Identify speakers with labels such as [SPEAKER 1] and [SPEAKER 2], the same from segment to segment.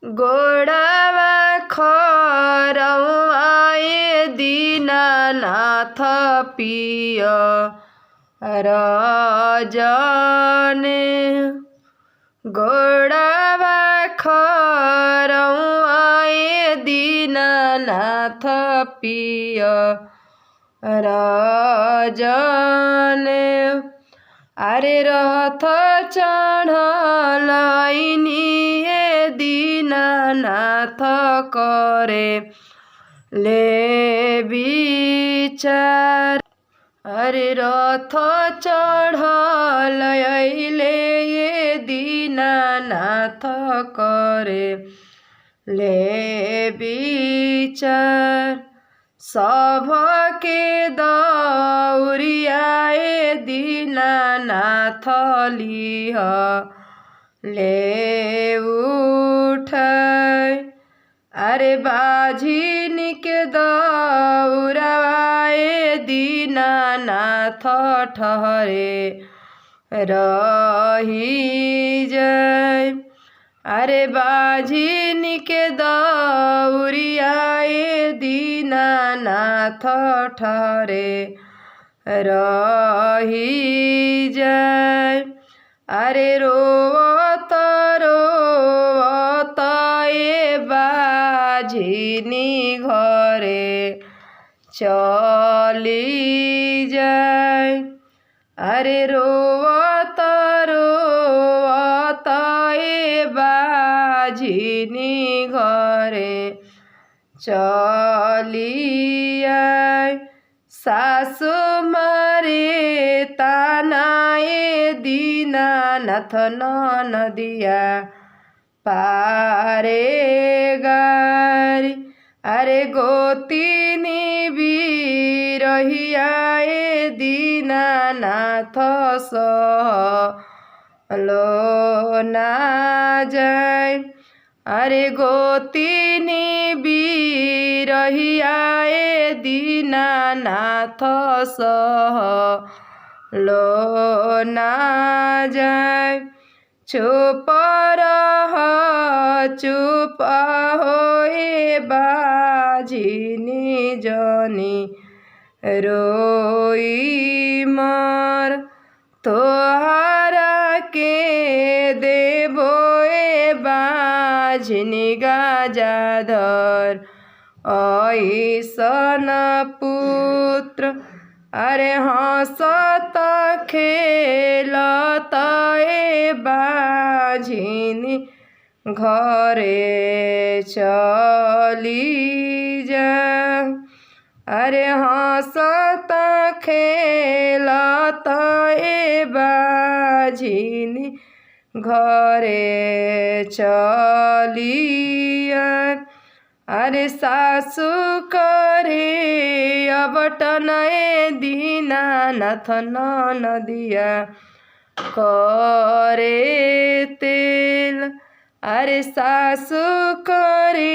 [SPEAKER 1] गोडावा खरौआए दीनानाथ पिय रजने गोडावा खरौआए दीनानाथ पिय रजने अरे रथ चढ़लैनी दीनानाथ करे ले विचार अरे रथ चढ़लैले ये दीनानाथ करे ले विचार सबके दौरियाए दीनानाथ लिह ले उठाय अरे बाझिन के दौराए दीनानाथ ठहरे रही जाय अरे बाझिन के दौरियाए दीनानाथ ठहरे रही जाय अरे रोवत रोवत ए बाझिनी घरे चली जाय अरे रोवत रोवत ए बाझिनी घरे चली आय सासु मारे तानाए दीनानाथ नदिया पारे गारी अरे गोतिनी बिरहियाए दीनानाथ लो ना जाय अरे गोतिनी बिरहियाए दीनानाथ लो ना जाय चुप रह चुप होए बाझिनी जनी रोई मर तोहरा के देबो ए बाझिनी गाजाधर ऐसन पुत्र अरे हंसत खेलत ए बाझिनी घरे चली जा अरे हंसत खेलत ए बाझिनी घरे चलिया अरे सासु करे अबटन ए दीनानाथ नदिया करे तेल अरे सासु करे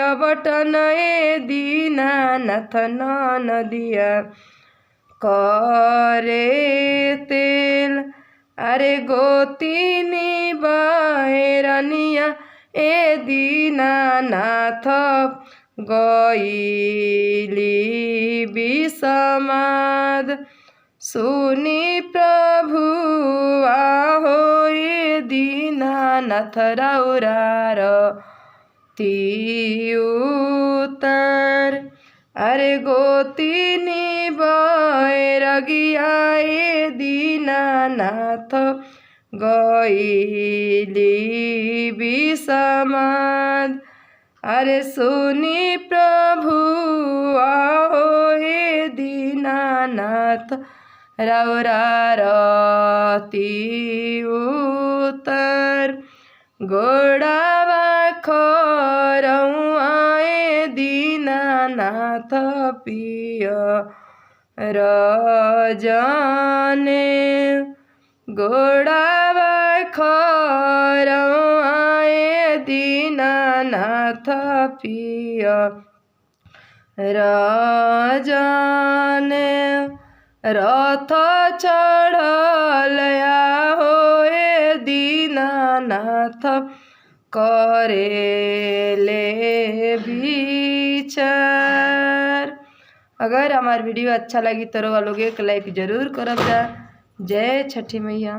[SPEAKER 1] अबटन ए दीनानाथ नदिया करे तेल अरे गोतिनी बहरनिया ए दीनानाथ गईली विषमाद सुनी प्रभु आहो ए दीनानाथ रौरार तिउतर अरे गोतिनी बैरगिया ए दीनानाथ गईली विषमाद अरे सुनी प्रभु आओ हे दीनानाथ रौरार तिउतर गोडावा खरौआ ए दीनानाथ पिय रजने गोडावा खरौआ ए दीनानाथ पिय रजने रथ चढ़लया हो ए दीनानाथ करे ले विचार। अगर हमार वीडियो अच्छा लगी तो लोग एक लाइक जरूर करब जा। जय छठी मैया।